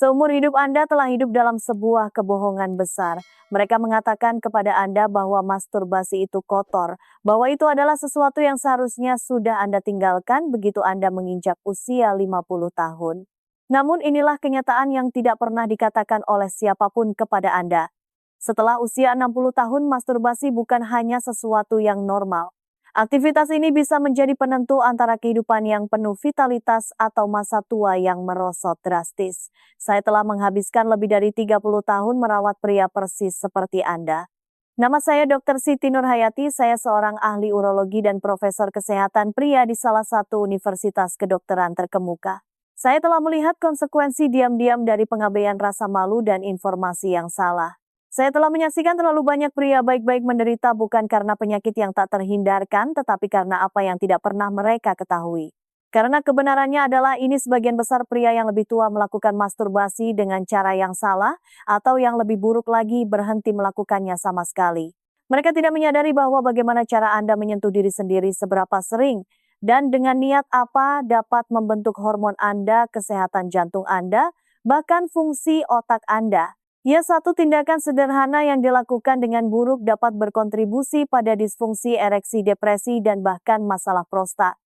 Seumur hidup Anda telah hidup dalam sebuah kebohongan besar. Mereka mengatakan kepada Anda bahwa masturbasi itu kotor, bahwa itu adalah sesuatu yang seharusnya sudah Anda tinggalkan begitu Anda menginjak usia 50 tahun. Namun inilah kenyataan yang tidak pernah dikatakan oleh siapapun kepada Anda. Setelah usia 60 tahun, masturbasi bukan hanya sesuatu yang normal. Aktivitas ini bisa menjadi penentu antara kehidupan yang penuh vitalitas atau masa tua yang merosot drastis. Saya telah menghabiskan lebih dari 30 tahun merawat pria persis seperti Anda. Nama saya Dr. Siti Nurhayati, saya seorang ahli urologi dan profesor kesehatan pria di salah satu universitas kedokteran terkemuka. Saya telah melihat konsekuensi diam-diam dari pengabaian rasa malu dan informasi yang salah. Saya telah menyaksikan terlalu banyak pria baik-baik menderita bukan karena penyakit yang tak terhindarkan, tetapi karena apa yang tidak pernah mereka ketahui. Karena kebenarannya adalah ini sebagian besar pria yang lebih tua melakukan masturbasi dengan cara yang salah, atau yang lebih buruk lagi berhenti melakukannya sama sekali. Mereka tidak menyadari bahwa bagaimana cara Anda menyentuh diri sendiri seberapa sering, dan dengan niat apa dapat membentuk hormon Anda, kesehatan jantung Anda, bahkan fungsi otak Anda. Ya, satu tindakan sederhana yang dilakukan dengan buruk dapat berkontribusi pada disfungsi ereksi, depresi, dan bahkan masalah prostat.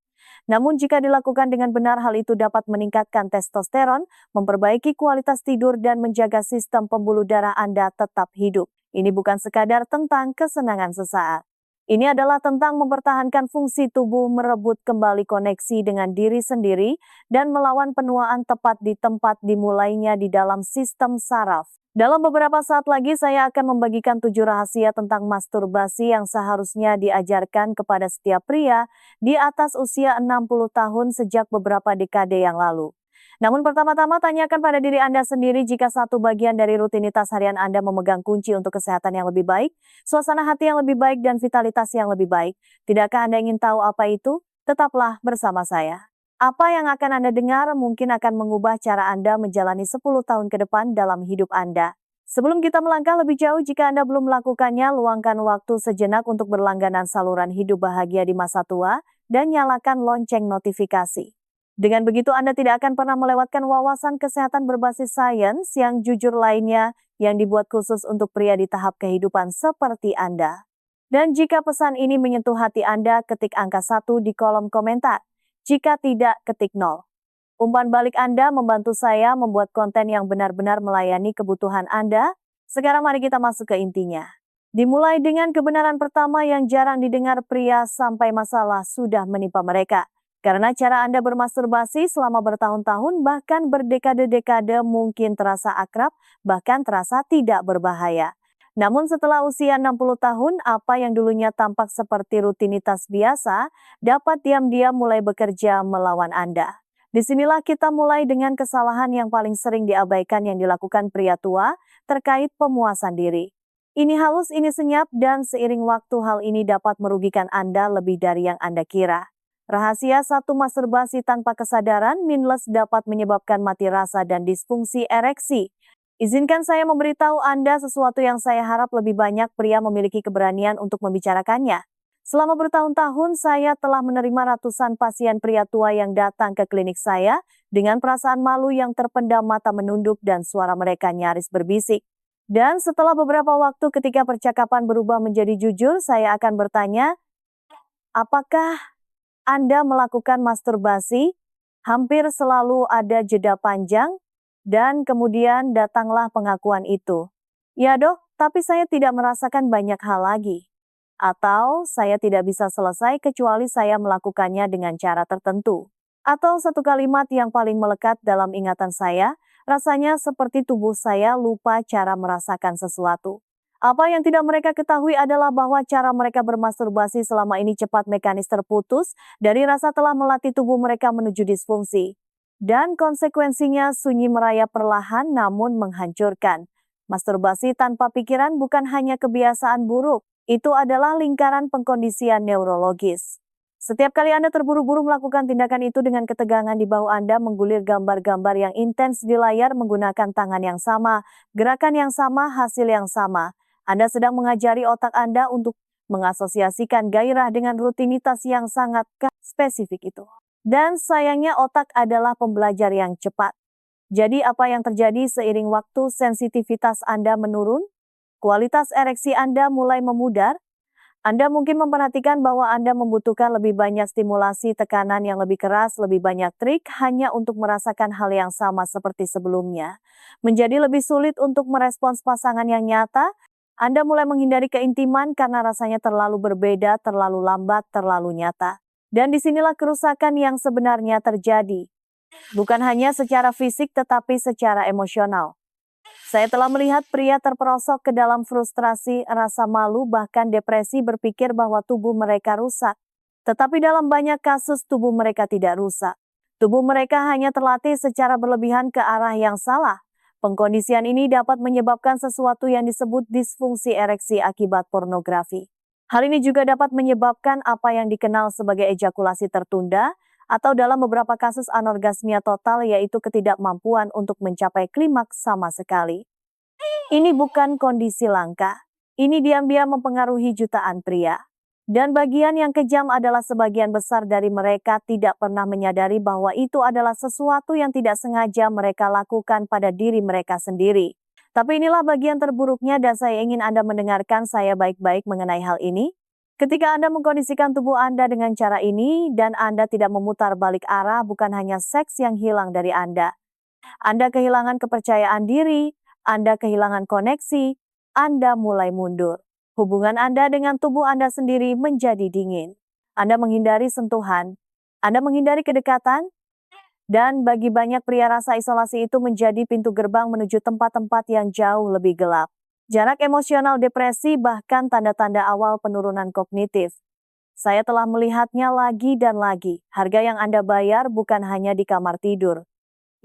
Namun jika dilakukan dengan benar, hal itu dapat meningkatkan testosteron, memperbaiki kualitas tidur, dan menjaga sistem pembuluh darah Anda tetap hidup. Ini bukan sekadar tentang kesenangan sesaat. Ini adalah tentang mempertahankan fungsi tubuh, merebut kembali koneksi dengan diri sendiri, dan melawan penuaan tepat di tempat dimulainya di dalam sistem saraf. Dalam beberapa saat lagi saya akan membagikan 7 rahasia tentang masturbasi yang seharusnya diajarkan kepada setiap pria di atas usia 60 tahun sejak beberapa dekade yang lalu. Namun pertama-tama tanyakan pada diri Anda sendiri, jika satu bagian dari rutinitas harian Anda memegang kunci untuk kesehatan yang lebih baik, suasana hati yang lebih baik, dan vitalitas yang lebih baik. Tidakkah Anda ingin tahu apa itu? Tetaplah bersama saya. Apa yang akan Anda dengar mungkin akan mengubah cara Anda menjalani 10 tahun ke depan dalam hidup Anda. Sebelum kita melangkah lebih jauh, jika Anda belum melakukannya, luangkan waktu sejenak untuk berlangganan saluran hidup bahagia di masa tua dan nyalakan lonceng notifikasi. Dengan begitu Anda tidak akan pernah melewatkan wawasan kesehatan berbasis sains yang jujur lainnya yang dibuat khusus untuk pria di tahap kehidupan seperti Anda. Dan jika pesan ini menyentuh hati Anda, ketik angka 1 di kolom komentar. Jika tidak, ketik 0. Umpan balik Anda membantu saya membuat konten yang benar-benar melayani kebutuhan Anda. Sekarang mari kita masuk ke intinya. Dimulai dengan kebenaran pertama yang jarang didengar pria sampai masalah sudah menimpa mereka. Karena cara Anda bermasturbasi selama bertahun-tahun bahkan berdekade-dekade mungkin terasa akrab, bahkan terasa tidak berbahaya. Namun setelah usia 60 tahun, apa yang dulunya tampak seperti rutinitas biasa, dapat diam-diam mulai bekerja melawan Anda. Disinilah kita mulai dengan kesalahan yang paling sering diabaikan yang dilakukan pria tua terkait pemuasan diri. Ini halus, ini senyap, dan seiring waktu hal ini dapat merugikan Anda lebih dari yang Anda kira. Rahasia 1, masturbasi tanpa kesadaran mindless dapat menyebabkan mati rasa dan disfungsi ereksi. Izinkan saya memberitahu Anda sesuatu yang saya harap lebih banyak pria memiliki keberanian untuk membicarakannya. Selama bertahun-tahun saya telah menerima ratusan pasien pria tua yang datang ke klinik saya dengan perasaan malu yang terpendam, mata menunduk, dan suara mereka nyaris berbisik. Dan setelah beberapa waktu ketika percakapan berubah menjadi jujur, saya akan bertanya, apakah Anda melakukan masturbasi? Hampir selalu ada jeda panjang, dan kemudian datanglah pengakuan itu. Ya dok, tapi saya tidak merasakan banyak hal lagi. Atau saya tidak bisa selesai kecuali saya melakukannya dengan cara tertentu. Atau satu kalimat yang paling melekat dalam ingatan saya, rasanya seperti tubuh saya lupa cara merasakan sesuatu. Apa yang tidak mereka ketahui adalah bahwa cara mereka bermasturbasi selama ini cepat mekanis terputus dari rasa telah melatih tubuh mereka menuju disfungsi. Dan konsekuensinya sunyi merayap perlahan namun menghancurkan. Masturbasi tanpa pikiran bukan hanya kebiasaan buruk, itu adalah lingkaran pengkondisian neurologis. Setiap kali Anda terburu-buru melakukan tindakan itu dengan ketegangan di bahu Anda, menggulir gambar-gambar yang intens di layar menggunakan tangan yang sama, gerakan yang sama, hasil yang sama. Anda sedang mengajari otak Anda untuk mengasosiasikan gairah dengan rutinitas yang sangat spesifik itu. Dan sayangnya otak adalah pembelajar yang cepat. Jadi apa yang terjadi seiring waktu sensitivitas Anda menurun? Kualitas ereksi Anda mulai memudar? Anda mungkin memperhatikan bahwa Anda membutuhkan lebih banyak stimulasi tekanan yang lebih keras, lebih banyak trik hanya untuk merasakan hal yang sama seperti sebelumnya. Menjadi lebih sulit untuk merespons pasangan yang nyata, Anda mulai menghindari keintiman karena rasanya terlalu berbeda, terlalu lambat, terlalu nyata. Dan disinilah kerusakan yang sebenarnya terjadi. Bukan hanya secara fisik tetapi secara emosional. Saya telah melihat pria terperosok ke dalam frustrasi, rasa malu, bahkan depresi berpikir bahwa tubuh mereka rusak. Tetapi dalam banyak kasus tubuh mereka tidak rusak. Tubuh mereka hanya terlatih secara berlebihan ke arah yang salah. Pengkondisian ini dapat menyebabkan sesuatu yang disebut disfungsi ereksi akibat pornografi. Hal ini juga dapat menyebabkan apa yang dikenal sebagai ejakulasi tertunda, atau dalam beberapa kasus anorgasmia total, yaitu ketidakmampuan untuk mencapai klimaks sama sekali. Ini bukan kondisi langka. Ini diam-diam mempengaruhi jutaan pria. Dan bagian yang kejam adalah sebagian besar dari mereka tidak pernah menyadari bahwa itu adalah sesuatu yang tidak sengaja mereka lakukan pada diri mereka sendiri. Tapi inilah bagian terburuknya dan saya ingin Anda mendengarkan saya baik-baik mengenai hal ini. Ketika Anda mengkondisikan tubuh Anda dengan cara ini dan Anda tidak memutar balik arah, bukan hanya seks yang hilang dari Anda. Anda kehilangan kepercayaan diri, Anda kehilangan koneksi, Anda mulai mundur. Hubungan Anda dengan tubuh Anda sendiri menjadi dingin. Anda menghindari sentuhan, Anda menghindari kedekatan, dan bagi banyak pria rasa isolasi itu menjadi pintu gerbang menuju tempat-tempat yang jauh lebih gelap. Jarak emosional, depresi, bahkan tanda-tanda awal penurunan kognitif. Saya telah melihatnya lagi dan lagi. Harga yang Anda bayar bukan hanya di kamar tidur.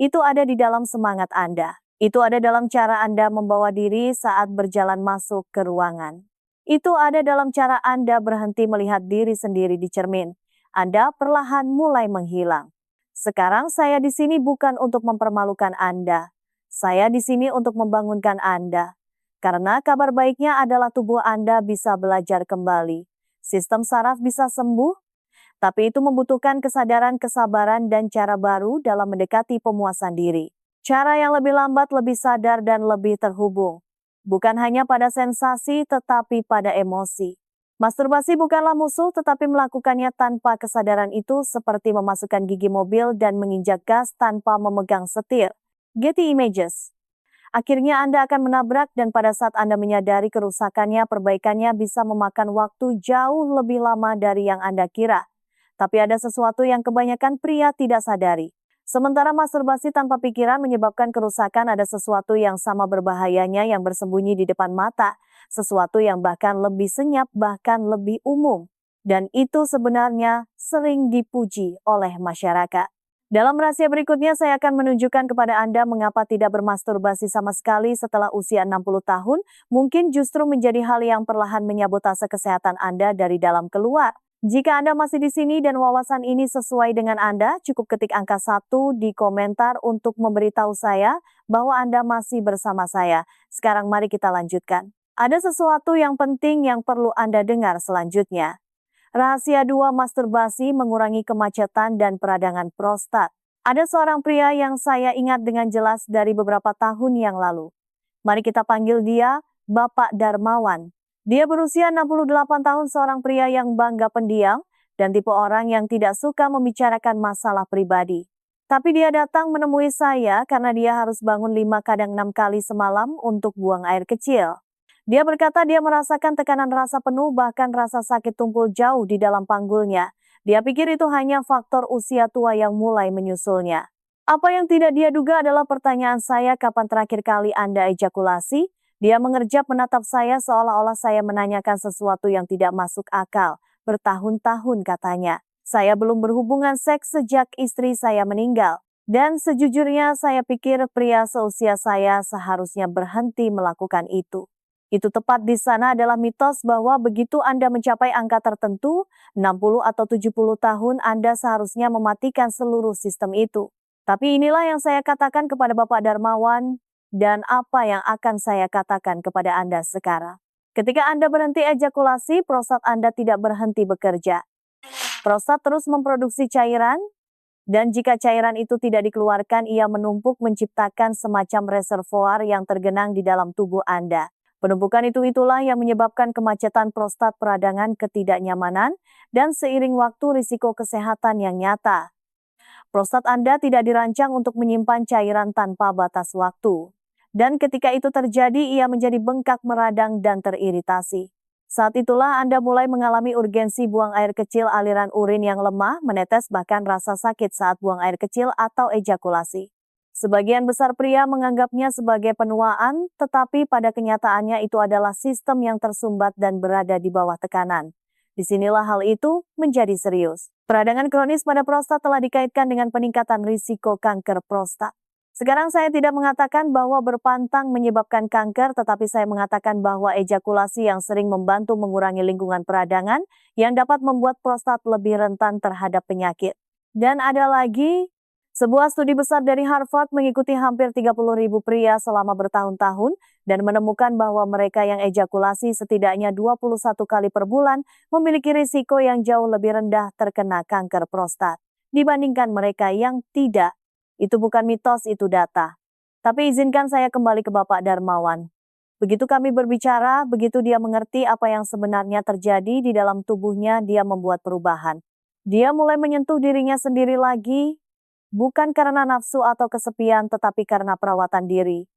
Itu ada di dalam semangat Anda. Itu ada dalam cara Anda membawa diri saat berjalan masuk ke ruangan. Itu ada dalam cara Anda berhenti melihat diri sendiri di cermin. Anda perlahan mulai menghilang. Sekarang saya di sini bukan untuk mempermalukan Anda. Saya di sini untuk membangunkan Anda. Karena kabar baiknya adalah tubuh Anda bisa belajar kembali. Sistem saraf bisa sembuh, tapi itu membutuhkan kesadaran, kesabaran, dan cara baru dalam mendekati pemuasan diri. Cara yang lebih lambat, lebih sadar, dan lebih terhubung. Bukan hanya pada sensasi, tetapi pada emosi. Masturbasi bukanlah musuh, tetapi melakukannya tanpa kesadaran itu seperti memasukkan gigi mobil dan menginjak gas tanpa memegang setir. Getty Images. Akhirnya Anda akan menabrak dan pada saat Anda menyadari kerusakannya, perbaikannya bisa memakan waktu jauh lebih lama dari yang Anda kira. Tapi ada sesuatu yang kebanyakan pria tidak sadari. Sementara masturbasi tanpa pikiran menyebabkan kerusakan, ada sesuatu yang sama berbahayanya yang bersembunyi di depan mata. Sesuatu yang bahkan lebih senyap, bahkan lebih umum. Dan itu sebenarnya sering dipuji oleh masyarakat. Dalam rahasia berikutnya saya akan menunjukkan kepada Anda mengapa tidak bermasturbasi sama sekali setelah usia 60 tahun mungkin justru menjadi hal yang perlahan menyabotase kesehatan Anda dari dalam keluar. Jika Anda masih di sini dan wawasan ini sesuai dengan Anda, cukup ketik angka 1 di komentar untuk memberitahu saya bahwa Anda masih bersama saya. Sekarang mari kita lanjutkan. Ada sesuatu yang penting yang perlu Anda dengar selanjutnya. Rahasia 2, masturbasi mengurangi kemacetan dan peradangan prostat. Ada seorang pria yang saya ingat dengan jelas dari beberapa tahun yang lalu. Mari kita panggil dia Bapak Darmawan. Dia berusia 68 tahun, seorang pria yang bangga, pendiam, dan tipe orang yang tidak suka membicarakan masalah pribadi. Tapi dia datang menemui saya karena dia harus bangun 5 kadang 6 kali semalam untuk buang air kecil. Dia berkata dia merasakan tekanan rasa penuh, bahkan rasa sakit tumpul jauh di dalam panggulnya. Dia pikir itu hanya faktor usia tua yang mulai menyusulnya. Apa yang tidak dia duga adalah pertanyaan saya, kapan terakhir kali Anda ejakulasi? Dia mengerjap menatap saya seolah-olah saya menanyakan sesuatu yang tidak masuk akal. Bertahun-tahun katanya. Saya belum berhubungan seks sejak istri saya meninggal. Dan sejujurnya saya pikir pria seusia saya seharusnya berhenti melakukan itu. Itu tepat di sana adalah mitos bahwa begitu Anda mencapai angka tertentu, 60 atau 70 tahun, Anda seharusnya mematikan seluruh sistem itu. Tapi inilah yang saya katakan kepada Bapak Darmawan dan apa yang akan saya katakan kepada Anda sekarang. Ketika Anda berhenti ejakulasi, prostat Anda tidak berhenti bekerja. Prostat terus memproduksi cairan, Dan jika cairan itu tidak dikeluarkan, ia menumpuk menciptakan semacam reservoir yang tergenang di dalam tubuh Anda. Penumpukan itulah yang menyebabkan kemacetan prostat, peradangan, ketidaknyamanan, dan seiring waktu risiko kesehatan yang nyata. Prostat Anda tidak dirancang untuk menyimpan cairan tanpa batas waktu. Dan ketika itu terjadi, ia menjadi bengkak, meradang, dan teriritasi. Saat itulah Anda mulai mengalami urgensi buang air kecil, aliran urin yang lemah, menetes, bahkan rasa sakit saat buang air kecil atau ejakulasi. Sebagian besar pria menganggapnya sebagai penuaan, tetapi pada kenyataannya itu adalah sistem yang tersumbat dan berada di bawah tekanan. Disinilah hal itu menjadi serius. Peradangan kronis pada prostat telah dikaitkan dengan peningkatan risiko kanker prostat. Sekarang saya tidak mengatakan bahwa berpantang menyebabkan kanker, tetapi saya mengatakan bahwa ejakulasi yang sering membantu mengurangi lingkungan peradangan yang dapat membuat prostat lebih rentan terhadap penyakit. Dan ada lagi, sebuah studi besar dari Harvard mengikuti hampir 30.000 pria selama bertahun-tahun dan menemukan bahwa mereka yang ejakulasi setidaknya 21 kali per bulan memiliki risiko yang jauh lebih rendah terkena kanker prostat dibandingkan mereka yang tidak. Itu bukan mitos, itu data. Tapi izinkan saya kembali ke Bapak Darmawan. Begitu kami berbicara, begitu dia mengerti apa yang sebenarnya terjadi di dalam tubuhnya, dia membuat perubahan. Dia mulai menyentuh dirinya sendiri lagi, bukan karena nafsu atau kesepian, tetapi karena perawatan diri.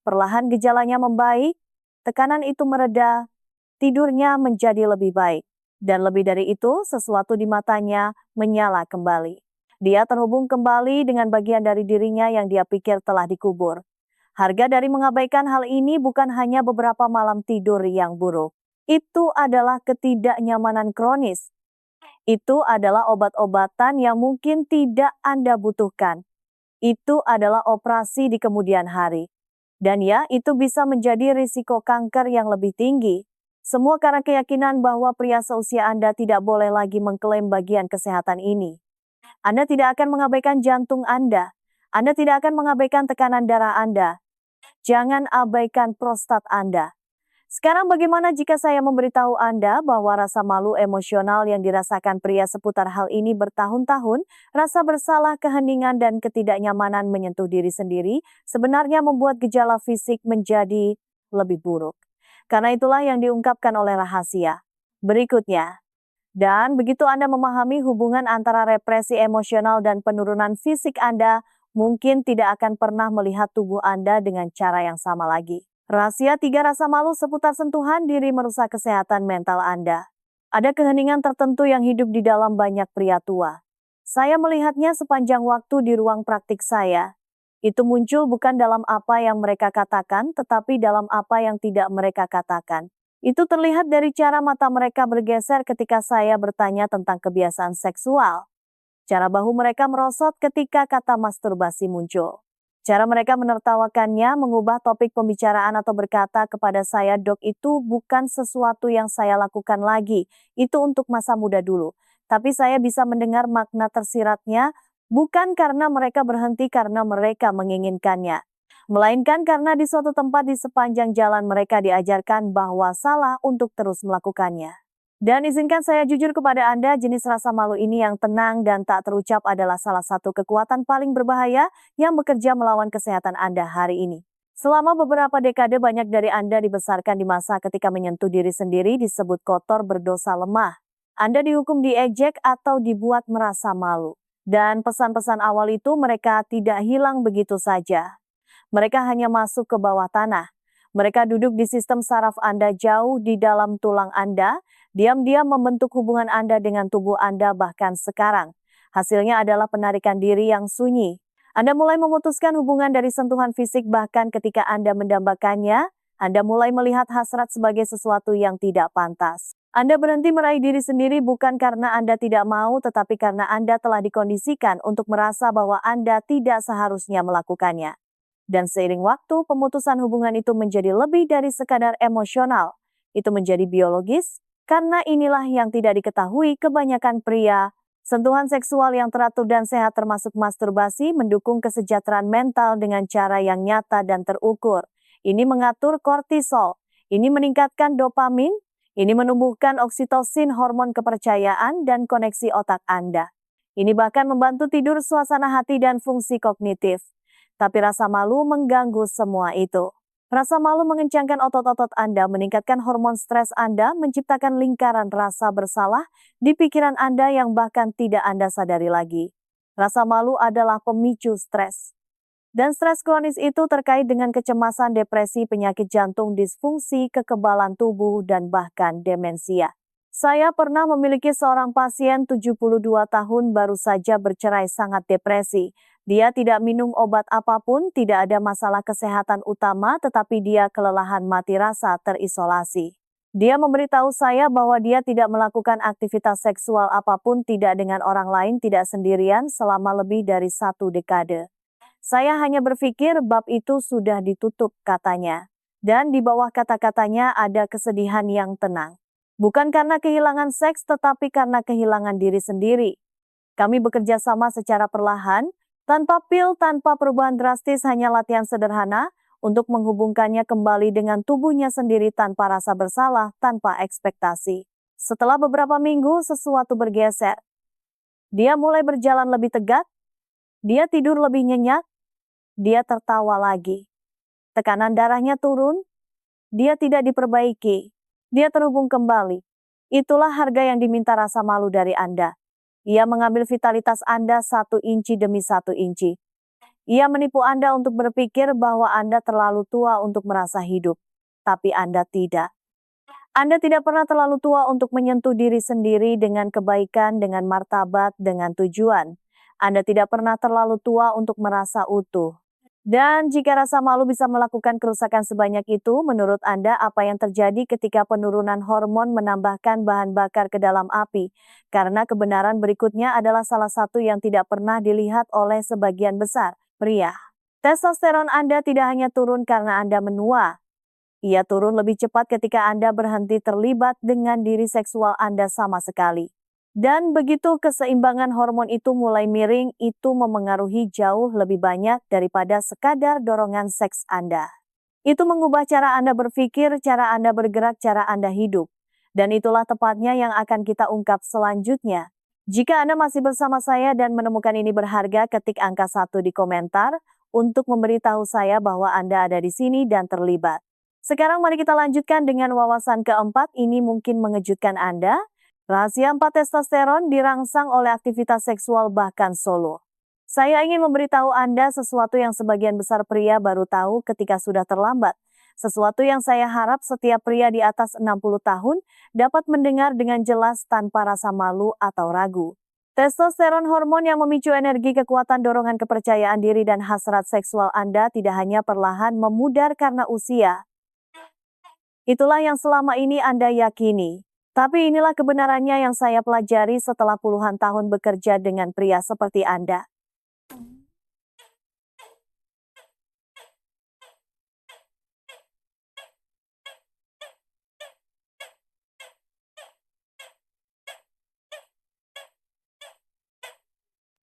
Perlahan gejalanya membaik, tekanan itu mereda, tidurnya menjadi lebih baik. Dan lebih dari itu, sesuatu di matanya menyala kembali. Dia terhubung kembali dengan bagian dari dirinya yang dia pikir telah dikubur. Harga dari mengabaikan hal ini bukan hanya beberapa malam tidur yang buruk. Itu adalah ketidaknyamanan kronis. Itu adalah obat-obatan yang mungkin tidak Anda butuhkan. Itu adalah operasi di kemudian hari. Dan ya, itu bisa menjadi risiko kanker yang lebih tinggi. Semua karena keyakinan bahwa pria seusia Anda tidak boleh lagi mengklaim bagian kesehatan ini. Anda tidak akan mengabaikan jantung Anda. Anda tidak akan mengabaikan tekanan darah Anda. Jangan abaikan prostat Anda. Sekarang bagaimana jika saya memberitahu Anda bahwa rasa malu emosional yang dirasakan pria seputar hal ini bertahun-tahun, rasa bersalah, keheningan, dan ketidaknyamanan menyentuh diri sendiri, sebenarnya membuat gejala fisik menjadi lebih buruk. Karena itulah yang diungkapkan oleh rahasia. Berikutnya. Dan begitu Anda memahami hubungan antara represi emosional dan penurunan fisik Anda, mungkin tidak akan pernah melihat tubuh Anda dengan cara yang sama lagi. Rahasia 3 rasa malu seputar sentuhan diri merusak kesehatan mental Anda. Ada keheningan tertentu yang hidup di dalam banyak pria tua. Saya melihatnya sepanjang waktu di ruang praktik saya. Itu muncul bukan dalam apa yang mereka katakan, tetapi dalam apa yang tidak mereka katakan. Itu terlihat dari cara mata mereka bergeser ketika saya bertanya tentang kebiasaan seksual. Cara bahu mereka merosot ketika kata masturbasi muncul. Cara mereka menertawakannya, mengubah topik pembicaraan atau berkata kepada saya, "Dok, itu bukan sesuatu yang saya lakukan lagi. Itu untuk masa muda dulu." Tapi saya bisa mendengar makna tersiratnya, bukan karena mereka berhenti karena mereka menginginkannya, melainkan karena di suatu tempat di sepanjang jalan mereka diajarkan bahwa salah untuk terus melakukannya. Dan izinkan saya jujur kepada Anda, jenis rasa malu ini yang tenang dan tak terucap adalah salah satu kekuatan paling berbahaya yang bekerja melawan kesehatan Anda hari ini. Selama beberapa dekade banyak dari Anda dibesarkan di masa ketika menyentuh diri sendiri disebut kotor, berdosa, lemah. Anda dihukum, diejek, atau dibuat merasa malu. Dan pesan-pesan awal itu mereka tidak hilang begitu saja. Mereka hanya masuk ke bawah tanah. Mereka duduk di sistem saraf Anda, jauh di dalam tulang Anda, diam-diam membentuk hubungan Anda dengan tubuh Anda bahkan sekarang. Hasilnya adalah penarikan diri yang sunyi. Anda mulai memutuskan hubungan dari sentuhan fisik bahkan ketika Anda mendambakannya, Anda mulai melihat hasrat sebagai sesuatu yang tidak pantas. Anda berhenti meraih diri sendiri bukan karena Anda tidak mau, tetapi karena Anda telah dikondisikan untuk merasa bahwa Anda tidak seharusnya melakukannya. Dan seiring waktu, pemutusan hubungan itu menjadi lebih dari sekadar emosional. Itu menjadi biologis, karena inilah yang tidak diketahui kebanyakan pria. Sentuhan seksual yang teratur dan sehat termasuk masturbasi mendukung kesejahteraan mental dengan cara yang nyata dan terukur. Ini mengatur kortisol, ini meningkatkan dopamin, ini menumbuhkan oksitosin, hormon kepercayaan dan koneksi otak Anda. Ini bahkan membantu tidur, suasana hati, dan fungsi kognitif. Tapi rasa malu mengganggu semua itu. Rasa malu mengencangkan otot-otot Anda, meningkatkan hormon stres Anda, menciptakan lingkaran rasa bersalah di pikiran Anda yang bahkan tidak Anda sadari lagi. Rasa malu adalah pemicu stres. Dan stres kronis itu terkait dengan kecemasan, depresi, penyakit jantung, disfungsi, kekebalan tubuh, dan bahkan demensia. Saya pernah memiliki seorang pasien 72 tahun baru saja bercerai, sangat depresi. Dia tidak minum obat apapun, tidak ada masalah kesehatan utama, tetapi dia kelelahan, mati rasa, terisolasi. Dia memberitahu saya bahwa dia tidak melakukan aktivitas seksual apapun, tidak dengan orang lain, tidak sendirian selama lebih dari 1 dekade. Saya hanya berpikir bab itu sudah ditutup, katanya. Dan di bawah kata-katanya ada kesedihan yang tenang. Bukan karena kehilangan seks, tetapi karena kehilangan diri sendiri. Kami bekerja sama secara perlahan, tanpa pil, tanpa perubahan drastis, hanya latihan sederhana untuk menghubungkannya kembali dengan tubuhnya sendiri tanpa rasa bersalah, tanpa ekspektasi. Setelah beberapa minggu, sesuatu bergeser. Dia mulai berjalan lebih tegak, dia tidur lebih nyenyak, dia tertawa lagi. Tekanan darahnya turun, dia tidak diperbaiki, dia terhubung kembali. Itulah harga yang diminta rasa malu dari Anda. Ia mengambil vitalitas Anda 1 inci demi 1 inci. Ia menipu Anda untuk berpikir bahwa Anda terlalu tua untuk merasa hidup. Tapi Anda tidak. Anda tidak pernah terlalu tua untuk menyentuh diri sendiri dengan kebaikan, dengan martabat, dengan tujuan. Anda tidak pernah terlalu tua untuk merasa utuh. Dan jika rasa malu bisa melakukan kerusakan sebanyak itu, menurut Anda apa yang terjadi ketika penurunan hormon menambahkan bahan bakar ke dalam api? Karena kebenaran berikutnya adalah salah satu yang tidak pernah dilihat oleh sebagian besar pria. Testosteron Anda tidak hanya turun karena Anda menua. Ia turun lebih cepat ketika Anda berhenti terlibat dengan diri seksual Anda sama sekali. Dan begitu keseimbangan hormon itu mulai miring, itu memengaruhi jauh lebih banyak daripada sekadar dorongan seks Anda. Itu mengubah cara Anda berpikir, cara Anda bergerak, cara Anda hidup. Dan itulah tepatnya yang akan kita ungkap selanjutnya. Jika Anda masih bersama saya dan menemukan ini berharga, ketik angka 1 di komentar untuk memberitahu saya bahwa Anda ada di sini dan terlibat. Sekarang mari kita lanjutkan dengan wawasan keempat, ini mungkin mengejutkan Anda. Rahasia 4 testosteron dirangsang oleh aktivitas seksual bahkan solo. Saya ingin memberitahu Anda sesuatu yang sebagian besar pria baru tahu ketika sudah terlambat. Sesuatu yang saya harap setiap pria di atas 60 tahun dapat mendengar dengan jelas tanpa rasa malu atau ragu. Testosteron, hormon yang memicu energi, kekuatan, dorongan, kepercayaan diri, dan hasrat seksual Anda tidak hanya perlahan memudar karena usia. Itulah yang selama ini Anda yakini. Tapi inilah kebenarannya yang saya pelajari setelah puluhan tahun bekerja dengan pria seperti Anda.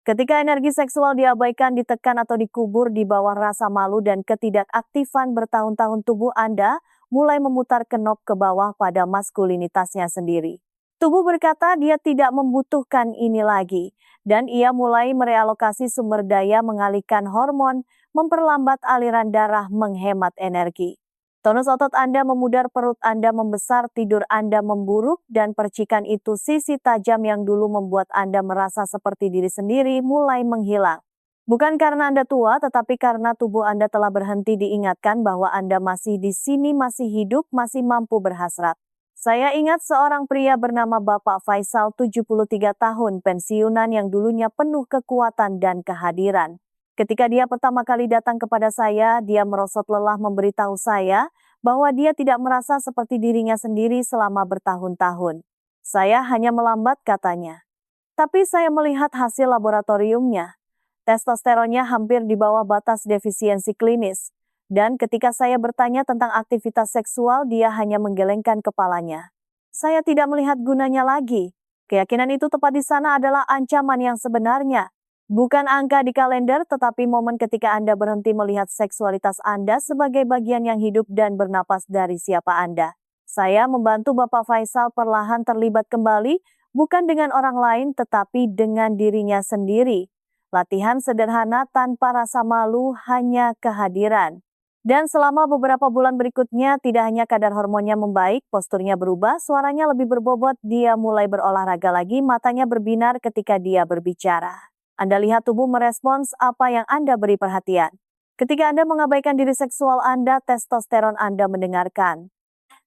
Ketika energi seksual diabaikan, ditekan atau dikubur di bawah rasa malu dan ketidakaktifan bertahun-tahun, tubuh Anda mulai memutar kenop ke bawah pada maskulinitasnya sendiri. Tubuh berkata dia tidak membutuhkan ini lagi, dan ia mulai merealokasi sumber daya, mengalihkan hormon, memperlambat aliran darah, menghemat energi. Tonus otot Anda memudar, perut Anda membesar, tidur Anda memburuk, dan percikan itu, sisi tajam yang dulu membuat Anda merasa seperti diri sendiri, mulai menghilang. Bukan karena Anda tua, tetapi karena tubuh Anda telah berhenti diingatkan bahwa Anda masih di sini, masih hidup, masih mampu berhasrat. Saya ingat seorang pria bernama Bapak Faisal, 73 tahun, pensiunan yang dulunya penuh kekuatan dan kehadiran. Ketika dia pertama kali datang kepada saya, dia merosot lelah memberitahu saya bahwa dia tidak merasa seperti dirinya sendiri selama bertahun-tahun. Saya hanya melambat, katanya. Tapi saya melihat hasil laboratoriumnya. Testosteronnya hampir di bawah batas defisiensi klinis. Dan ketika saya bertanya tentang aktivitas seksual, dia hanya menggelengkan kepalanya. Saya tidak melihat gunanya lagi. Keyakinan itu tepat di sana adalah ancaman yang sebenarnya. Bukan angka di kalender, tetapi momen ketika Anda berhenti melihat seksualitas Anda sebagai bagian yang hidup dan bernapas dari siapa Anda. Saya membantu Bapak Faisal perlahan terlibat kembali, bukan dengan orang lain tetapi dengan dirinya sendiri. Latihan sederhana tanpa rasa malu, hanya kehadiran. Dan selama beberapa bulan berikutnya, tidak hanya kadar hormonnya membaik, posturnya berubah, suaranya lebih berbobot, dia mulai berolahraga lagi, matanya berbinar ketika dia berbicara. Anda lihat tubuh merespons apa yang Anda beri perhatian. Ketika Anda mengabaikan diri seksual Anda, testosteron Anda mendengarkan.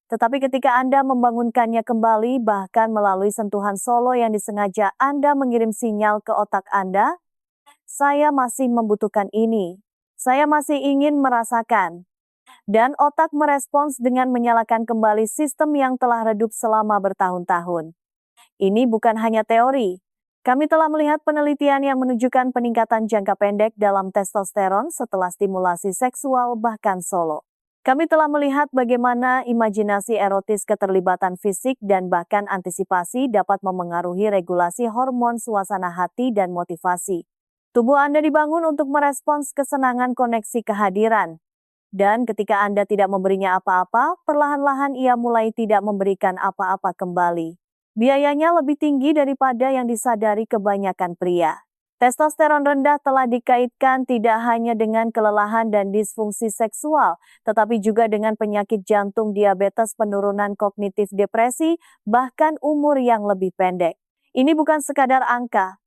Tetapi ketika Anda membangunkannya kembali, bahkan melalui sentuhan solo yang disengaja, Anda mengirim sinyal ke otak Anda, saya masih membutuhkan ini. Saya masih ingin merasakan. Dan otak merespons dengan menyalakan kembali sistem yang telah redup selama bertahun-tahun. Ini bukan hanya teori. Kami telah melihat penelitian yang menunjukkan peningkatan jangka pendek dalam testosteron setelah stimulasi seksual bahkan solo. Kami telah melihat bagaimana imajinasi erotis, keterlibatan fisik, dan bahkan antisipasi dapat memengaruhi regulasi hormon, suasana hati, dan motivasi. Tubuh Anda dibangun untuk merespons kesenangan koneksi kehadiran. Dan ketika Anda tidak memberinya apa-apa, perlahan-lahan ia mulai tidak memberikan apa-apa kembali. Biayanya lebih tinggi daripada yang disadari kebanyakan pria. Testosteron rendah telah dikaitkan tidak hanya dengan kelelahan dan disfungsi seksual, tetapi juga dengan penyakit jantung, diabetes, penurunan kognitif, depresi, bahkan umur yang lebih pendek. Ini bukan sekadar angka.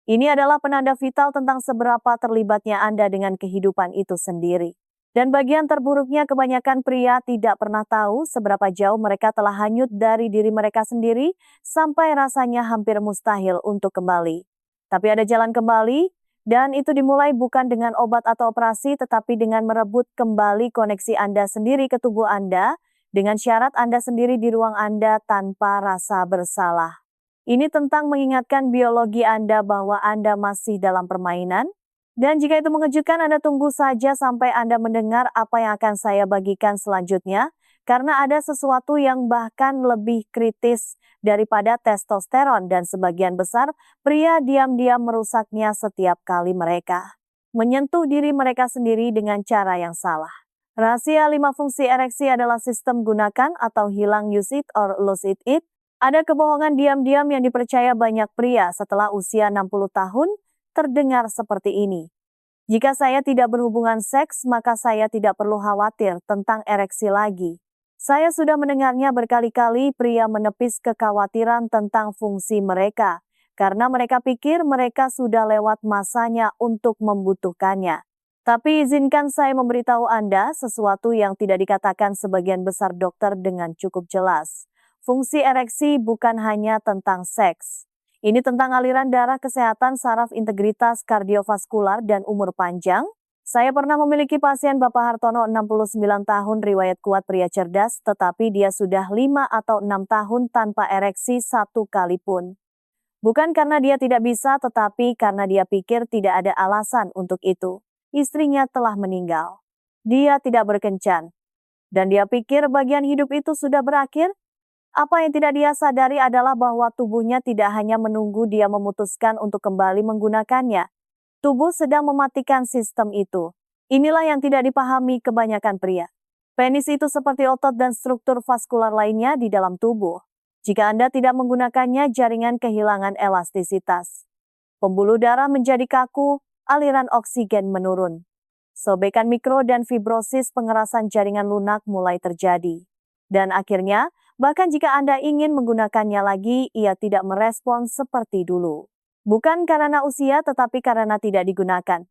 Ini adalah penanda vital tentang seberapa terlibatnya Anda dengan kehidupan itu sendiri. Dan bagian terburuknya, kebanyakan pria tidak pernah tahu seberapa jauh mereka telah hanyut dari diri mereka sendiri sampai rasanya hampir mustahil untuk kembali. Tapi ada jalan kembali, dan itu dimulai bukan dengan obat atau operasi, tetapi dengan merebut kembali koneksi Anda sendiri ke tubuh Anda, dengan syarat Anda sendiri di ruang Anda tanpa rasa bersalah. Ini tentang mengingatkan biologi Anda bahwa Anda masih dalam permainan. Dan jika itu mengejutkan, Anda tunggu saja sampai Anda mendengar apa yang akan saya bagikan selanjutnya. Karena ada sesuatu yang bahkan lebih kritis daripada testosteron, dan sebagian besar pria diam-diam merusaknya setiap kali mereka menyentuh diri mereka sendiri dengan cara yang salah. Rahasia 5 fungsi ereksi adalah sistem gunakan atau hilang, use it or lose it. Ada kebohongan diam-diam yang dipercaya banyak pria setelah usia 60 tahun, terdengar seperti ini. Jika saya tidak berhubungan seks, maka saya tidak perlu khawatir tentang ereksi lagi. Saya sudah mendengarnya berkali-kali. Pria menepis kekhawatiran tentang fungsi mereka, karena mereka pikir mereka sudah lewat masanya untuk membutuhkannya. Tapi izinkan saya memberitahu Anda sesuatu yang tidak dikatakan sebagian besar dokter dengan cukup jelas. Fungsi ereksi bukan hanya tentang seks. Ini tentang aliran darah, kesehatan saraf, integritas kardiovaskular, dan umur panjang. Saya pernah memiliki pasien Bapak Hartono, 69 tahun, riwayat kuat, pria cerdas, tetapi dia sudah 5 atau 6 tahun tanpa ereksi satu kali pun. Bukan karena dia tidak bisa, tetapi karena dia pikir tidak ada alasan untuk itu. Istrinya telah meninggal. Dia tidak berkencan. Dan dia pikir bagian hidup itu sudah berakhir. Apa yang tidak dia sadari adalah bahwa tubuhnya tidak hanya menunggu dia memutuskan untuk kembali menggunakannya. Tubuh sedang mematikan sistem itu. Inilah yang tidak dipahami kebanyakan pria. Penis itu seperti otot dan struktur vaskular lainnya di dalam tubuh. Jika Anda tidak menggunakannya, jaringan kehilangan elastisitas. Pembuluh darah menjadi kaku, aliran oksigen menurun. Sobekan mikro dan fibrosis, pengerasan jaringan lunak mulai terjadi. Dan akhirnya, bahkan jika Anda ingin menggunakannya lagi, ia tidak merespons seperti dulu. Bukan karena usia, tetapi karena tidak digunakan.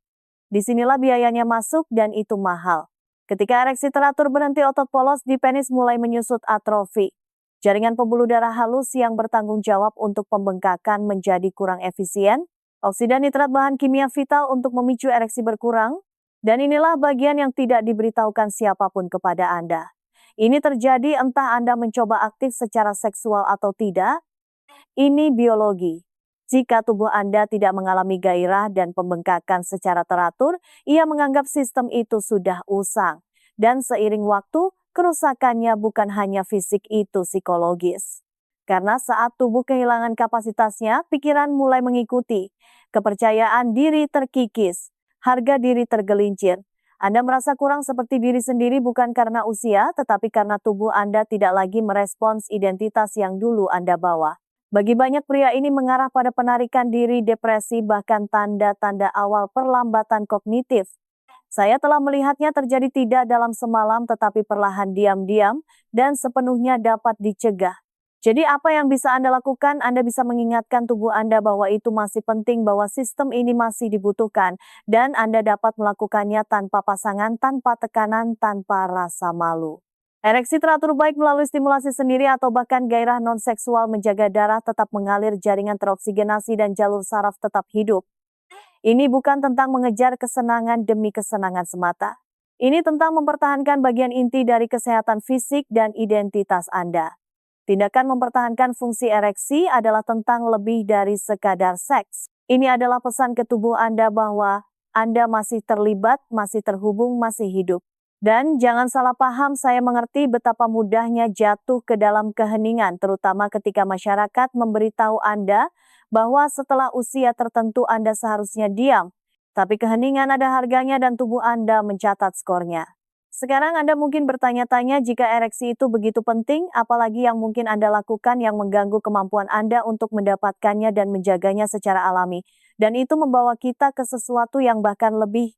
Disinilah biayanya masuk, dan itu mahal. Ketika ereksi teratur berhenti, otot polos di penis mulai menyusut, atrofi. Jaringan pembuluh darah halus yang bertanggung jawab untuk pembengkakan menjadi kurang efisien. Oksida nitrat, bahan kimia vital untuk memicu ereksi, berkurang. Dan inilah bagian yang tidak diberitahukan siapapun kepada Anda. Ini terjadi entah Anda mencoba aktif secara seksual atau tidak. Ini biologi. Jika tubuh Anda tidak mengalami gairah dan pembengkakan secara teratur, ia menganggap sistem itu sudah usang. Dan seiring waktu, kerusakannya bukan hanya fisik, itu psikologis. Karena saat tubuh kehilangan kapasitasnya, pikiran mulai mengikuti. Kepercayaan diri terkikis, harga diri tergelincir. Anda merasa kurang seperti diri sendiri bukan karena usia, tetapi karena tubuh Anda tidak lagi merespons identitas yang dulu Anda bawa. Bagi banyak pria ini mengarah pada penarikan diri, depresi, bahkan tanda-tanda awal perlambatan kognitif. Saya telah melihatnya terjadi tidak dalam semalam tetapi perlahan diam-diam dan sepenuhnya dapat dicegah. Jadi apa yang bisa Anda lakukan? Anda bisa mengingatkan tubuh Anda bahwa itu masih penting, bahwa sistem ini masih dibutuhkan, dan Anda dapat melakukannya tanpa pasangan, tanpa tekanan, tanpa rasa malu. Ereksi teratur baik melalui stimulasi sendiri atau bahkan gairah non-seksual menjaga darah tetap mengalir, jaringan teroksigenasi dan jalur saraf tetap hidup. Ini bukan tentang mengejar kesenangan demi kesenangan semata. Ini tentang mempertahankan bagian inti dari kesehatan fisik dan identitas Anda. Tindakan mempertahankan fungsi ereksi adalah tentang lebih dari sekadar seks. Ini adalah pesan ke tubuh Anda bahwa Anda masih terlibat, masih terhubung, masih hidup. Dan jangan salah paham, saya mengerti betapa mudahnya jatuh ke dalam keheningan, terutama ketika masyarakat memberitahu Anda bahwa setelah usia tertentu Anda seharusnya diam. Tapi keheningan ada harganya dan tubuh Anda mencatat skornya. Sekarang Anda mungkin bertanya-tanya jika ereksi itu begitu penting, apalagi yang mungkin Anda lakukan yang mengganggu kemampuan Anda untuk mendapatkannya dan menjaganya secara alami. Dan itu membawa kita ke sesuatu yang bahkan lebih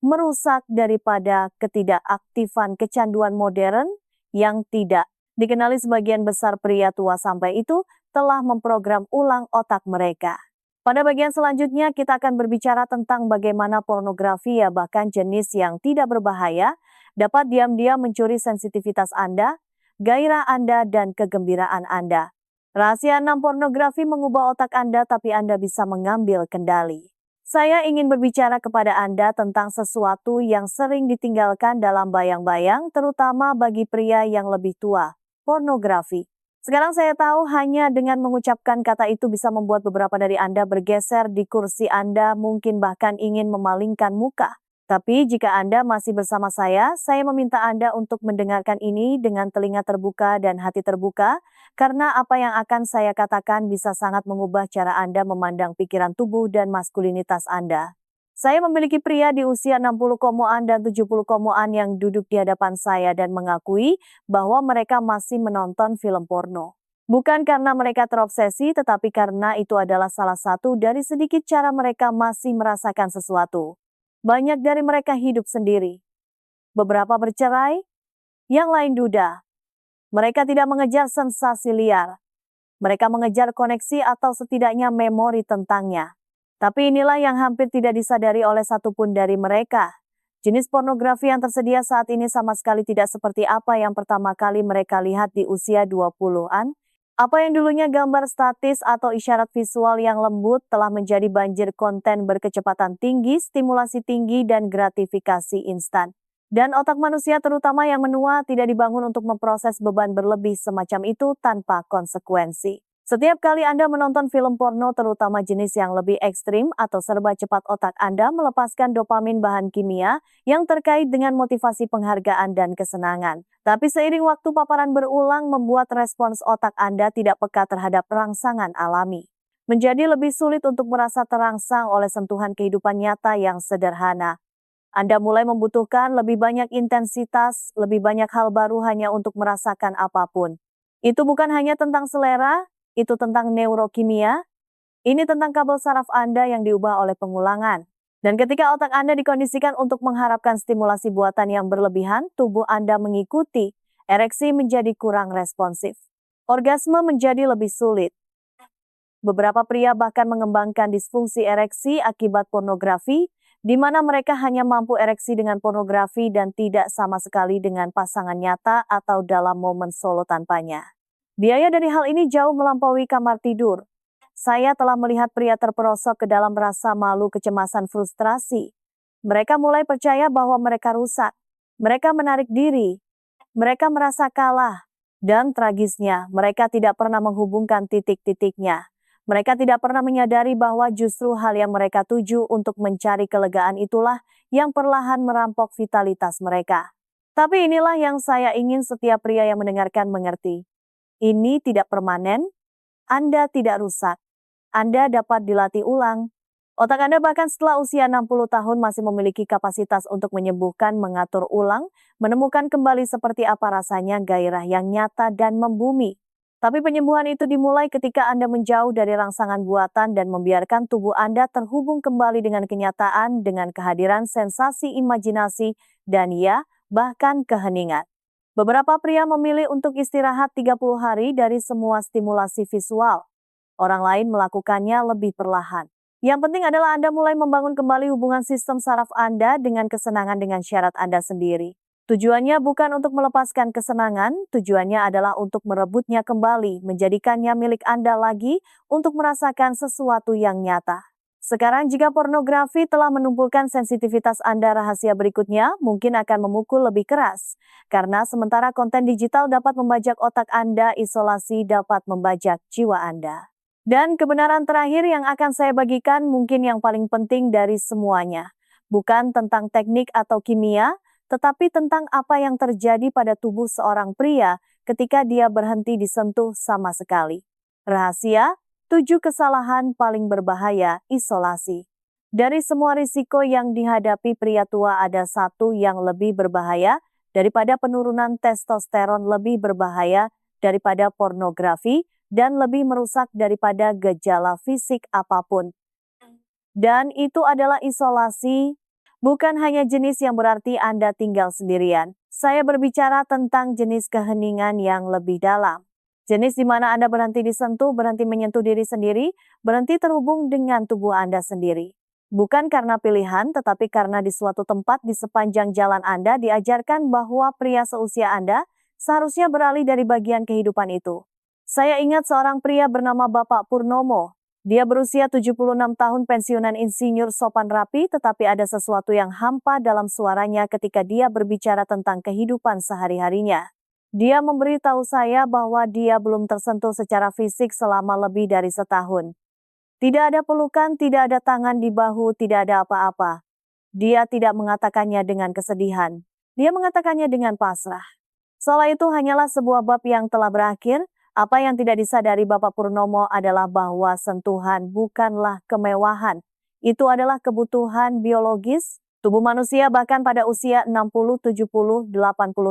merusak daripada ketidakaktifan kecanduan modern yang tidak dikenali sebagian besar pria tua sampai itu telah memprogram ulang otak mereka. Pada bagian selanjutnya kita akan berbicara tentang bagaimana pornografi ya bahkan jenis yang tidak berbahaya dapat diam-diam mencuri sensitivitas Anda, gairah Anda, dan kegembiraan Anda. Rahasia 6 pornografi mengubah otak Anda tapi Anda bisa mengambil kendali. Saya ingin berbicara kepada Anda tentang sesuatu yang sering ditinggalkan dalam bayang-bayang, terutama bagi pria yang lebih tua, pornografi. Sekarang saya tahu hanya dengan mengucapkan kata itu bisa membuat beberapa dari Anda bergeser di kursi Anda, mungkin bahkan ingin memalingkan muka. Tapi jika Anda masih bersama saya meminta Anda untuk mendengarkan ini dengan telinga terbuka dan hati terbuka, karena apa yang akan saya katakan bisa sangat mengubah cara Anda memandang pikiran tubuh dan maskulinitas Anda. Saya memiliki pria di usia 60 komoan dan 70 komoan yang duduk di hadapan saya dan mengakui bahwa mereka masih menonton film porno. Bukan karena mereka terobsesi, tetapi karena itu adalah salah satu dari sedikit cara mereka masih merasakan sesuatu. Banyak dari mereka hidup sendiri. Beberapa bercerai, yang lain duda. Mereka tidak mengejar sensasi liar. Mereka mengejar koneksi atau setidaknya memori tentangnya. Tapi inilah yang hampir tidak disadari oleh satupun dari mereka. Jenis pornografi yang tersedia saat ini sama sekali tidak seperti apa yang pertama kali mereka lihat di usia 20-an. Apa yang dulunya gambar statis atau isyarat visual yang lembut telah menjadi banjir konten berkecepatan tinggi, stimulasi tinggi, dan gratifikasi instan. Dan otak manusia terutama yang menua tidak dibangun untuk memproses beban berlebih semacam itu tanpa konsekuensi. Setiap kali Anda menonton film porno, terutama jenis yang lebih ekstrim atau serba cepat, otak Anda melepaskan dopamin, bahan kimia yang terkait dengan motivasi penghargaan dan kesenangan. Tapi seiring waktu paparan berulang membuat respons otak Anda tidak peka terhadap rangsangan alami. Menjadi lebih sulit untuk merasa terangsang oleh sentuhan kehidupan nyata yang sederhana. Anda mulai membutuhkan lebih banyak intensitas, lebih banyak hal baru hanya untuk merasakan apapun. Itu bukan hanya tentang selera, itu tentang neurokimia, ini tentang kabel saraf Anda yang diubah oleh pengulangan. Dan ketika otak Anda dikondisikan untuk mengharapkan stimulasi buatan yang berlebihan, tubuh Anda mengikuti, ereksi menjadi kurang responsif. Orgasme menjadi lebih sulit. Beberapa pria bahkan mengembangkan disfungsi ereksi akibat pornografi, di mana mereka hanya mampu ereksi dengan pornografi dan tidak sama sekali dengan pasangan nyata atau dalam momen solo tanpanya. Biaya dari hal ini jauh melampaui kamar tidur. Saya telah melihat pria terperosok ke dalam rasa malu, kecemasan, frustrasi. Mereka mulai percaya bahwa mereka rusak. Mereka menarik diri. Mereka merasa kalah. Dan tragisnya, mereka tidak pernah menghubungkan titik-titiknya. Mereka tidak pernah menyadari bahwa justru hal yang mereka tuju untuk mencari kelegaan itulah yang perlahan merampok vitalitas mereka. Tapi inilah yang saya ingin setiap pria yang mendengarkan mengerti. Ini tidak permanen, Anda tidak rusak. Anda dapat dilatih ulang. Otak Anda bahkan setelah usia 60 tahun masih memiliki kapasitas untuk menyembuhkan, mengatur ulang, menemukan kembali seperti apa rasanya gairah yang nyata dan membumi. Tapi penyembuhan itu dimulai ketika Anda menjauh dari rangsangan buatan dan membiarkan tubuh Anda terhubung kembali dengan kenyataan dengan kehadiran sensasi imajinasi dan ya, bahkan keheningan. Beberapa pria memilih untuk istirahat 30 hari dari semua stimulasi visual. Orang lain melakukannya lebih perlahan. Yang penting adalah Anda mulai membangun kembali hubungan sistem saraf Anda dengan kesenangan dengan syarat Anda sendiri. Tujuannya bukan untuk melepaskan kesenangan, tujuannya adalah untuk merebutnya kembali, menjadikannya milik Anda lagi untuk merasakan sesuatu yang nyata. Sekarang jika pornografi telah menumpukan sensitivitas Anda, rahasia berikutnya mungkin akan memukul lebih keras. Karena sementara konten digital dapat membajak otak Anda, isolasi dapat membajak jiwa Anda. Dan kebenaran terakhir yang akan saya bagikan mungkin yang paling penting dari semuanya. Bukan tentang teknik atau kimia, tetapi tentang apa yang terjadi pada tubuh seorang pria ketika dia berhenti disentuh sama sekali. Rahasia, 7 kesalahan paling berbahaya isolasi. Dari semua risiko yang dihadapi pria tua ada satu yang lebih berbahaya daripada penurunan testosteron, lebih berbahaya daripada pornografi, dan lebih merusak daripada gejala fisik apapun. Dan itu adalah isolasi. Bukan hanya jenis yang berarti Anda tinggal sendirian. Saya berbicara tentang jenis keheningan yang lebih dalam. Jenis di mana Anda berhenti disentuh, berhenti menyentuh diri sendiri, berhenti terhubung dengan tubuh Anda sendiri. Bukan karena pilihan, tetapi karena di suatu tempat di sepanjang jalan Anda diajarkan bahwa pria seusia Anda seharusnya beralih dari bagian kehidupan itu. Saya ingat seorang pria bernama Bapak Purnomo. Dia berusia 76 tahun, pensiunan insinyur, sopan rapi, tetapi ada sesuatu yang hampa dalam suaranya ketika dia berbicara tentang kehidupan sehari-harinya. Dia memberitahu saya bahwa dia belum tersentuh secara fisik selama lebih dari setahun. Tidak ada pelukan, tidak ada tangan di bahu, tidak ada apa-apa. Dia tidak mengatakannya dengan kesedihan. Dia mengatakannya dengan pasrah. Seolah itu hanyalah sebuah bab yang telah berakhir. Apa yang tidak disadari Bapak Purnomo adalah bahwa sentuhan bukanlah kemewahan. Itu adalah kebutuhan biologis. Tubuh manusia bahkan pada usia 60, 70, 80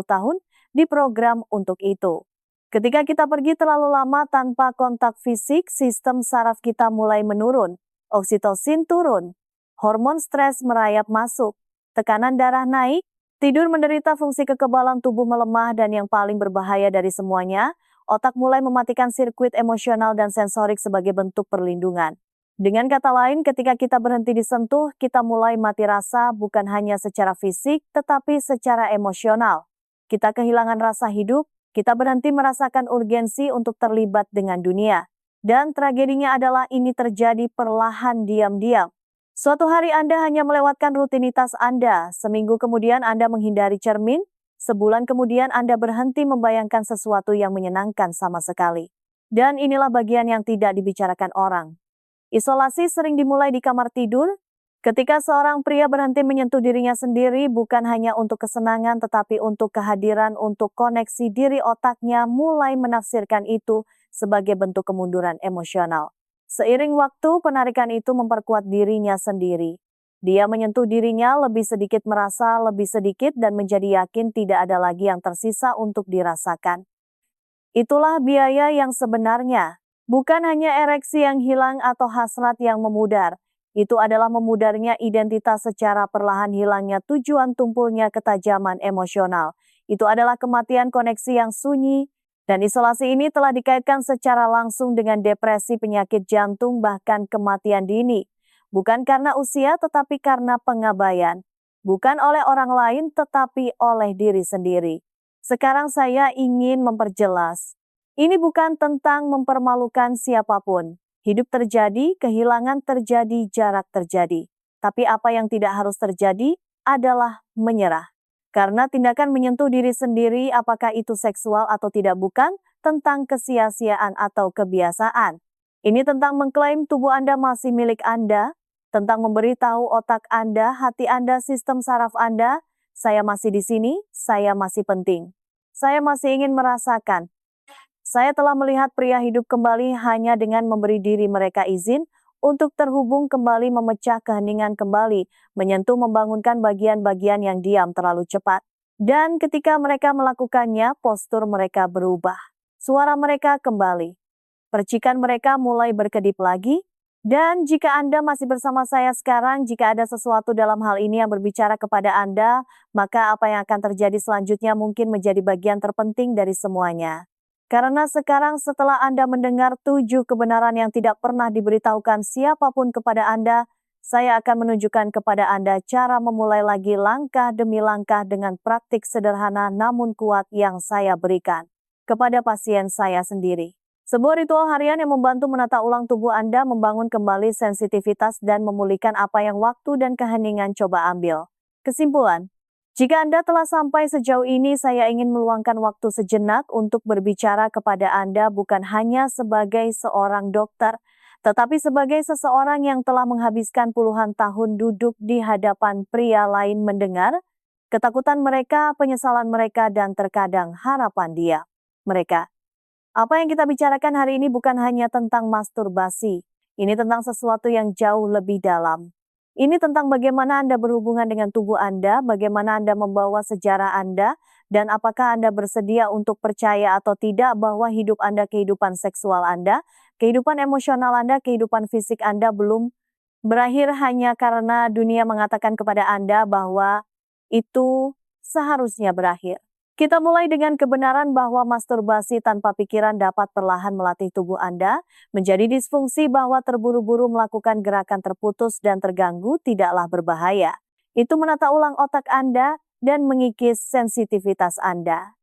tahun diprogram untuk itu. Ketika kita pergi terlalu lama tanpa kontak fisik, sistem saraf kita mulai menurun. Oksitosin turun. Hormon stres merayap masuk. Tekanan darah naik. Tidur menderita, fungsi kekebalan tubuh melemah, dan yang paling berbahaya dari semuanya, otak mulai mematikan sirkuit emosional dan sensorik sebagai bentuk perlindungan. Dengan kata lain, ketika kita berhenti disentuh, kita mulai mati rasa bukan hanya secara fisik, tetapi secara emosional. Kita kehilangan rasa hidup, kita berhenti merasakan urgensi untuk terlibat dengan dunia. Dan tragedinya adalah ini terjadi perlahan diam-diam. Suatu hari Anda hanya melewatkan rutinitas Anda, seminggu kemudian Anda menghindari cermin, sebulan kemudian Anda berhenti membayangkan sesuatu yang menyenangkan sama sekali. Dan inilah bagian yang tidak dibicarakan orang. Isolasi sering dimulai di kamar tidur, ketika seorang pria berhenti menyentuh dirinya sendiri bukan hanya untuk kesenangan tetapi untuk kehadiran, untuk koneksi diri, otaknya mulai menafsirkan itu sebagai bentuk kemunduran emosional. Seiring waktu, penarikan itu memperkuat dirinya sendiri. Dia menyentuh dirinya lebih sedikit, merasa lebih sedikit, dan menjadi yakin tidak ada lagi yang tersisa untuk dirasakan. Itulah biaya yang sebenarnya. Bukan hanya ereksi yang hilang atau hasrat yang memudar. Itu adalah memudarnya identitas secara perlahan, hilangnya tujuan, tumpulnya ketajaman emosional. Itu adalah kematian koneksi yang sunyi. Dan isolasi ini telah dikaitkan secara langsung dengan depresi, penyakit jantung, bahkan kematian dini. Bukan karena usia, tetapi karena pengabaian. Bukan oleh orang lain, tetapi oleh diri sendiri. Sekarang saya ingin memperjelas. Ini bukan tentang mempermalukan siapapun. Hidup terjadi, kehilangan terjadi, jarak terjadi. Tapi apa yang tidak harus terjadi adalah menyerah. Karena tindakan menyentuh diri sendiri, apakah itu seksual atau tidak, bukan tentang kesia-siaan atau kebiasaan. Ini tentang mengklaim tubuh Anda masih milik Anda, tentang memberitahu otak Anda, hati Anda, sistem saraf Anda, saya masih di sini, saya masih penting. Saya masih ingin merasakan. Saya telah melihat pria hidup kembali hanya dengan memberi diri mereka izin untuk terhubung kembali, memecah keheningan kembali, menyentuh, membangunkan bagian-bagian yang diam terlalu cepat. Dan ketika mereka melakukannya, postur mereka berubah. suara mereka kembali. Percikan mereka mulai berkedip lagi. Dan jika Anda masih bersama saya sekarang, jika ada sesuatu dalam hal ini yang berbicara kepada Anda, maka apa yang akan terjadi selanjutnya mungkin menjadi bagian terpenting dari semuanya. Karena sekarang setelah Anda mendengar 7 kebenaran yang tidak pernah diberitahukan siapapun kepada Anda, saya akan menunjukkan kepada Anda cara memulai lagi langkah demi langkah dengan praktik sederhana namun kuat yang saya berikan kepada pasien saya sendiri. Sebuah ritual harian yang membantu menata ulang tubuh Anda, membangun kembali sensitivitas dan memulihkan apa yang waktu dan keheningan coba ambil. Kesimpulan, jika Anda telah sampai sejauh ini, saya ingin meluangkan waktu sejenak untuk berbicara kepada Anda bukan hanya sebagai seorang dokter, tetapi sebagai seseorang yang telah menghabiskan puluhan tahun duduk di hadapan pria lain mendengar ketakutan mereka, penyesalan mereka, dan terkadang harapan dia. Mereka. Apa yang kita bicarakan hari ini bukan hanya tentang masturbasi. Ini tentang sesuatu yang jauh lebih dalam. Ini tentang bagaimana Anda berhubungan dengan tubuh Anda, bagaimana Anda membawa sejarah Anda, dan apakah Anda bersedia untuk percaya atau tidak bahwa hidup Anda, kehidupan seksual Anda, kehidupan emosional Anda, kehidupan fisik Anda belum berakhir hanya karena dunia mengatakan kepada Anda bahwa itu seharusnya berakhir. Kita mulai dengan kebenaran bahwa masturbasi tanpa pikiran dapat perlahan melatih tubuh Anda menjadi disfungsi, bahwa terburu-buru melakukan gerakan terputus dan terganggu tidaklah berbahaya. Itu menata ulang otak Anda dan mengikis sensitivitas Anda.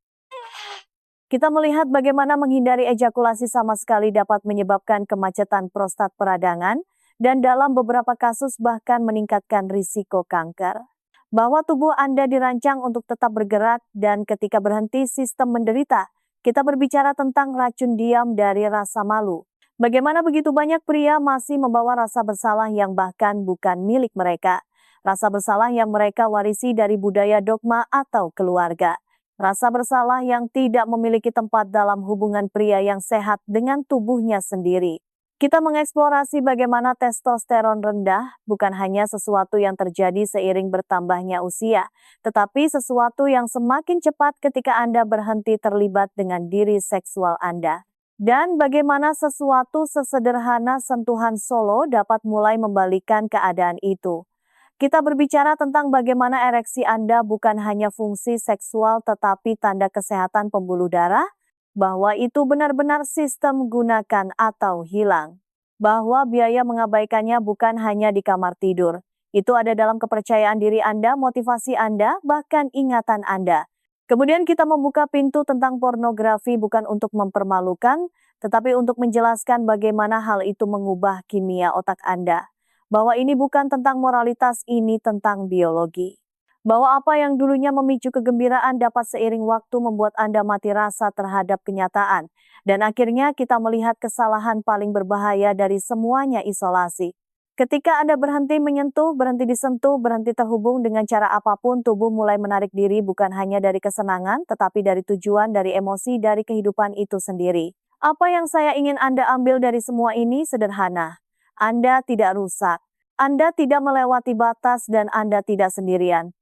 Kita melihat bagaimana menghindari ejakulasi sama sekali dapat menyebabkan kemacetan prostat peradangan dan dalam beberapa kasus bahkan meningkatkan risiko kanker. Bahwa tubuh Anda dirancang untuk tetap bergerak dan ketika berhenti sistem menderita. Kita berbicara tentang racun diam dari rasa malu. Bagaimana begitu banyak pria masih membawa rasa bersalah yang bahkan bukan milik mereka. Rasa bersalah yang mereka warisi dari budaya dogma atau keluarga. Rasa bersalah yang tidak memiliki tempat dalam hubungan pria yang sehat dengan tubuhnya sendiri. Kita mengeksplorasi bagaimana testosteron rendah bukan hanya sesuatu yang terjadi seiring bertambahnya usia, tetapi sesuatu yang semakin cepat ketika Anda berhenti terlibat dengan diri seksual Anda. Dan bagaimana sesuatu sesederhana sentuhan solo dapat mulai membalikkan keadaan itu. Kita berbicara tentang bagaimana ereksi Anda bukan hanya fungsi seksual tetapi tanda kesehatan pembuluh darah, bahwa itu benar-benar sistem gunakan atau hilang. Bahwa biaya mengabaikannya bukan hanya di kamar tidur. Itu ada dalam kepercayaan diri Anda, motivasi Anda, bahkan ingatan Anda. Kemudian kita membuka pintu tentang pornografi bukan untuk mempermalukan, tetapi untuk menjelaskan bagaimana hal itu mengubah kimia otak Anda. Bahwa ini bukan tentang moralitas, ini tentang biologi. Bahwa apa yang dulunya memicu kegembiraan dapat seiring waktu membuat Anda mati rasa terhadap kenyataan. Dan akhirnya kita melihat kesalahan paling berbahaya dari semuanya, isolasi. Ketika Anda berhenti menyentuh, berhenti disentuh, berhenti terhubung dengan cara apapun, tubuh mulai menarik diri bukan hanya dari kesenangan, tetapi dari tujuan, dari emosi, dari kehidupan itu sendiri. Apa yang saya ingin Anda ambil dari semua ini sederhana. Anda tidak rusak. Anda tidak melewati batas dan Anda tidak sendirian.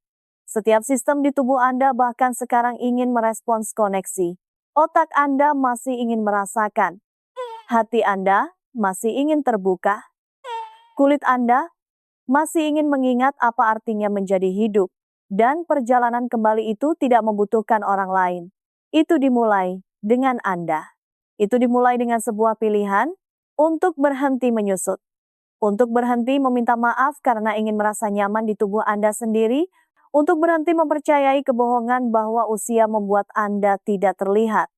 Setiap sistem di tubuh Anda bahkan sekarang ingin merespons koneksi. Otak Anda masih ingin merasakan. Hati Anda masih ingin terbuka. Kulit Anda masih ingin mengingat apa artinya menjadi hidup. Dan perjalanan kembali itu tidak membutuhkan orang lain. Itu dimulai dengan Anda. Itu dimulai dengan sebuah pilihan untuk berhenti menyusut. Untuk berhenti meminta maaf karena ingin merasa nyaman di tubuh Anda sendiri, untuk berhenti mempercayai kebohongan bahwa usia membuat Anda tidak terlihat.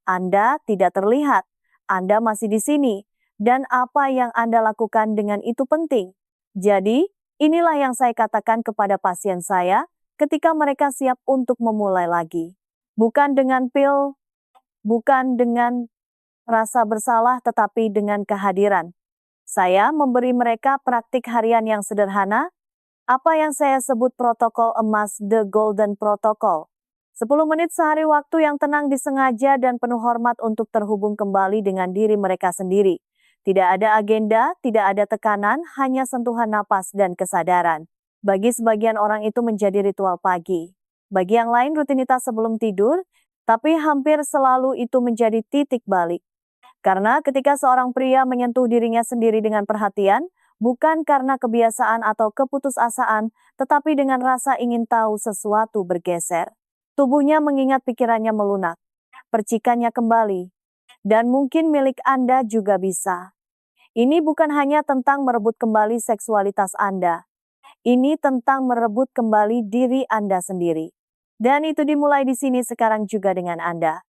Anda tidak terlihat, Anda masih di sini, dan apa yang Anda lakukan dengan itu penting. Jadi, inilah yang saya katakan kepada pasien saya ketika mereka siap untuk memulai lagi. Bukan dengan pil, bukan dengan rasa bersalah, tetapi dengan kehadiran. Saya memberi mereka praktik harian yang sederhana, apa yang saya sebut protokol emas, The Golden Protocol. 10 menit sehari waktu yang tenang, disengaja dan penuh hormat untuk terhubung kembali dengan diri mereka sendiri. Tidak ada agenda, tidak ada tekanan, hanya sentuhan napas dan kesadaran. Bagi sebagian orang itu menjadi ritual pagi. Bagi yang lain rutinitas sebelum tidur, Tapi hampir selalu itu menjadi titik balik. Karena ketika seorang pria menyentuh dirinya sendiri dengan perhatian, bukan karena kebiasaan atau keputusasaan, tetapi dengan rasa ingin tahu sesuatu bergeser. Tubuhnya mengingat pikirannya melunak, percikannya kembali, dan mungkin milik Anda juga bisa. Ini bukan hanya tentang merebut kembali seksualitas Anda. Ini tentang merebut kembali diri Anda sendiri. Dan itu dimulai di sini sekarang juga dengan Anda.